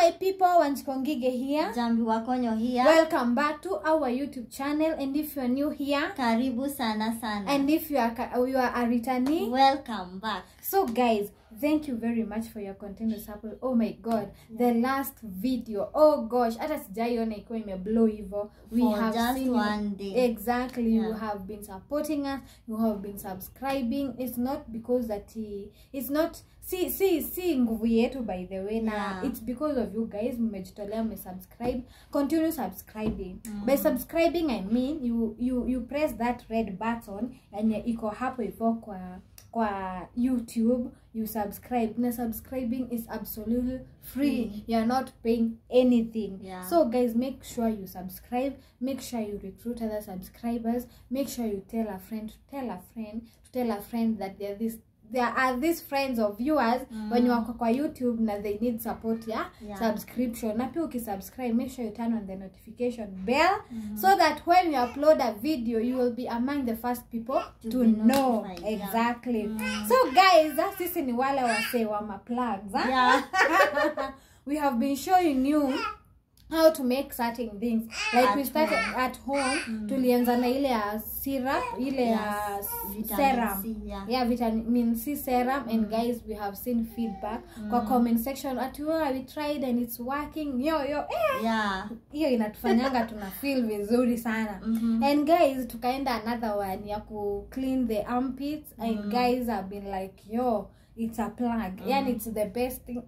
my people, Wanchikongige here. Jambi Wakonyo here. Welcome back to our YouTube channel. And if you are new here, karibu sana sana. And if you are a returnee, welcome back. So guys, thank you very much for your continuous support. Oh my god, the last video, oh gosh, hata sijaiona iko imeblow hivyo. We have just seen one day. Exactly. You have been supporting us, you have been subscribing. It's not because that it's not see nguvu yetu, by the way. Now it's because of you guys. Mmejitolea mmesubscribe. Continue subscribing. By subscribing I mean you press that red button and iko hapo hivyo kwa YouTube, you subscribe. Now subscribing is absolutely free. You are not paying anything. So guys, make sure you subscribe, make sure you recruit other subscribers, make sure you tell a friend to tell a friend to tell a friend that there are these friends of yours when you are kwa YouTube na they need support subscription. Na pia ukisubscribe, make sure you turn on the notification bell so that when you upload a video you will be among the first people to know. Exactly. So guys, sisi ni wale wase wa ma-plugs. We have been showing you how to make certain things. Like we started at home, tulianza na ile ya syrup, ile ya serum. Vitamin C serum. And guys, we have seen feedback kwa comment section at we tried and it's working. Hiyo inatufanyanga tuna feel vizuri sana. And guys, tukaenda another one ya ku clean the armpits. And guys have been like, it's a plug. And it's the best thing.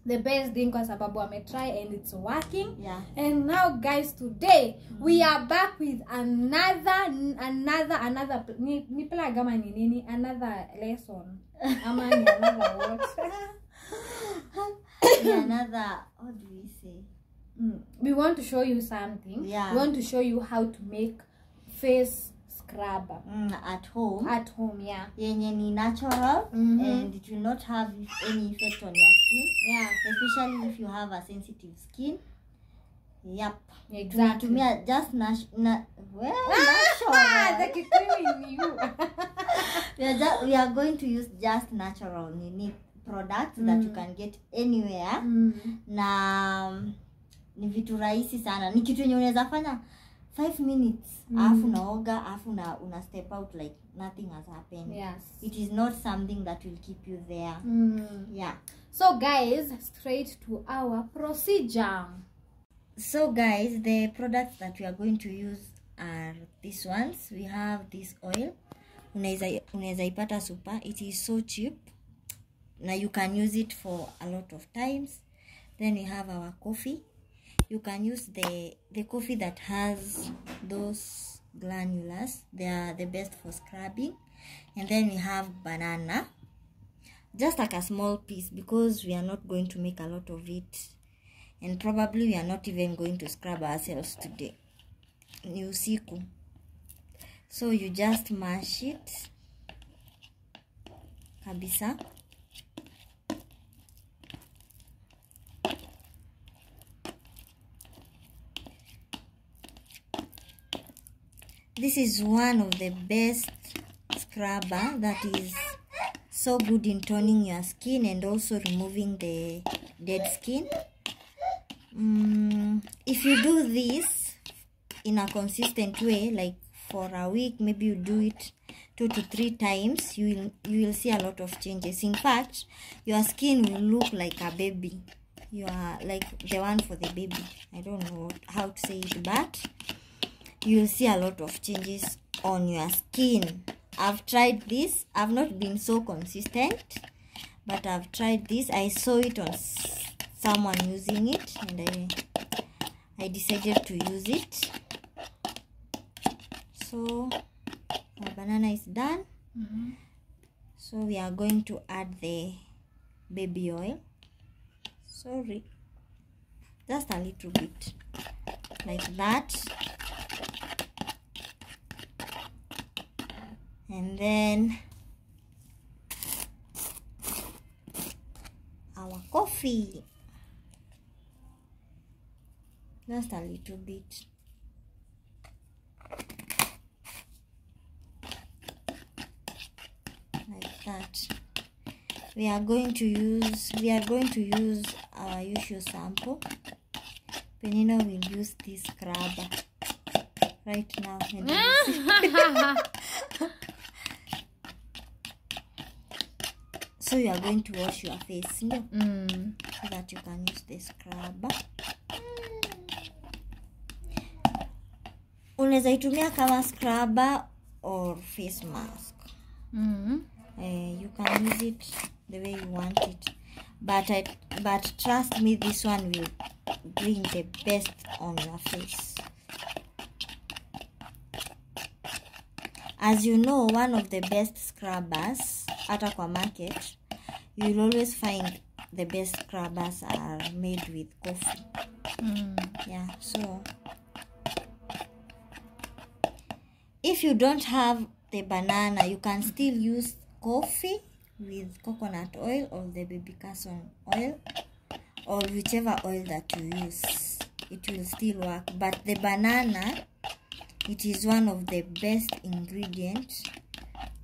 The best thing kwa sababu try and it's working. And now guys, today we are back with another ni plug ama ni nini, another lesson ama ni another what another, what do we say? We want to show you something. We want to show you how to make face scrubber at home. Yenye ni natural and it will not have any effect on your skin. Especially if you have a sensitive skin. Exactly. Just natural. We are going to use just natural products that you can get anywhere. Na ni vitu rahisi sana. Ni kitu yenye unaweza fanya 5 minutes. Afu naoga, afu una step out like nothing has happened. It is not something that will keep you there. So guys, straight to our procedure. So guys, the products that we are going to use are these ones. We have this oil. Unaweza ipata super. It is so cheap. Now you can use it for a lot of times. Then we have our coffee. You can use the coffee that has those granulars. They are the best for scrubbing. And then we have banana. Just like a small piece because we are not going to make a lot of it. And probably we are not even going to scrub ourselves today. Ni usiku. So you just mash it. Kabisa. This is one of the best scrubber that is so good in toning your skin and also removing the dead skin. If you do this in a consistent way, like for a week, maybe you do it 2 to 3 times, you will see a lot of changes. In fact, your skin will look like a baby. You are like the one for the baby. I don't know how to say it, but you will see a lot of changes on your skin. I've tried this. I've not been so consistent, but I've tried this. I saw it on someone using it and I decided to use it. So our banana is done. So we are going to add the baby oil. Sorry, just a little bit like that. And then our coffee, just a little bit. Like that. we are going to use our usual sample. Penina will use this scrubber right now. So you are going to wash your face, no? So that you can use the scrubber. Unaweza itumia kama scrubber or face mask. You can use it the way you want it, but trust me, this one will bring the best on your face. As you know, one of the best scrubbers hata kwa market, you will always find the best scrubbers are made with coffee. Yeah, so if you don't have the banana, you can still use coffee with coconut oil or the baby castor oil, or whichever oil that you use. It will still work, but the banana, it is one of the best ingredients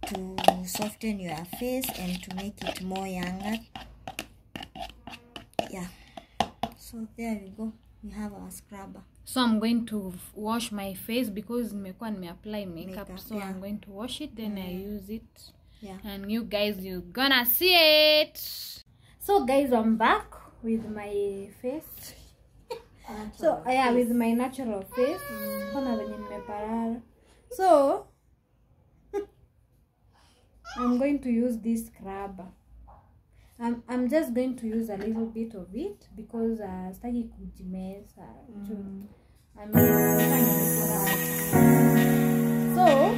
to soften your face and to make it more younger. Yeah, so there you go, we have our scrubber. So I'm going to wash my face because nimekuwa nimeapply makeup. So yeah. I'm going to wash it, then I use it. Yeah. And you guys, you're gonna see it. So guys, I'm back with my face. So yeah, with my natural face. So I'm going to use this scrubber. I'm just going to use a little bit of it because staki kujimeza. So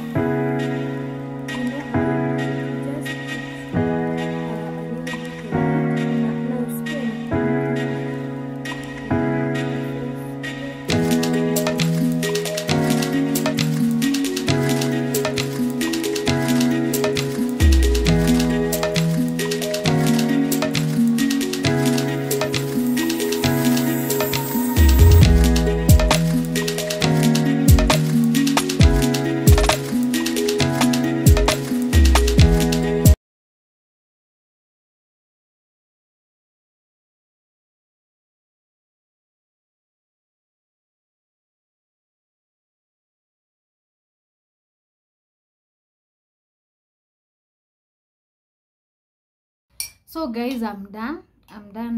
So guys, I'm done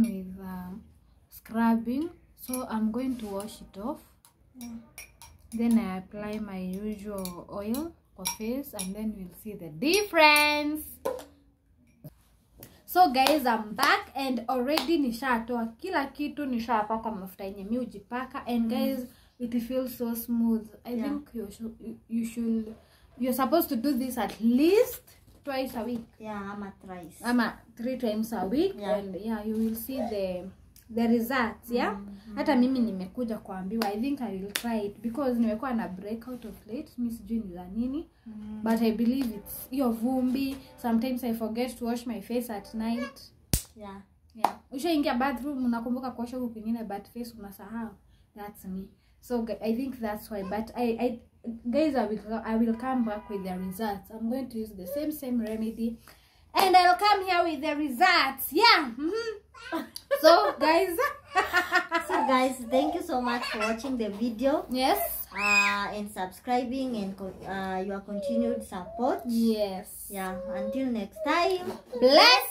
with scrubbing. So I'm going to wash it off. Then I apply my usual oil for face, and then we'll see the difference. So guys, I'm back and already nishatoa kila kitu, nishapaka mafuta yenye mimi hujipaka, and guys, it feels so smooth. I think you're supposed to do this at least twice a week. Yeah, I'm at thrice. I'm at 3 times a week. Yeah. And yeah, you will see the results. Yeah. Hata mimi nimekuja kuambiwa. I think I will try it because nimekuwa na breakout of late. Mimi sijui ni za nini. But I believe it's hiyo vumbi. Sometimes I forget to wash my face at night. Yeah. Yeah. Ushaingia bathroom unakumbuka kuosha huko kwingine, but face unasahau. That's me. So I think that's why. But I guys, I will come back with the results. I'm going to use the same remedy, and I'll come here with the results. Yeah. So guys, thank you so much for watching the video. Yes. And subscribing and your continued support. Yes. Yeah. Until next time. Blessings.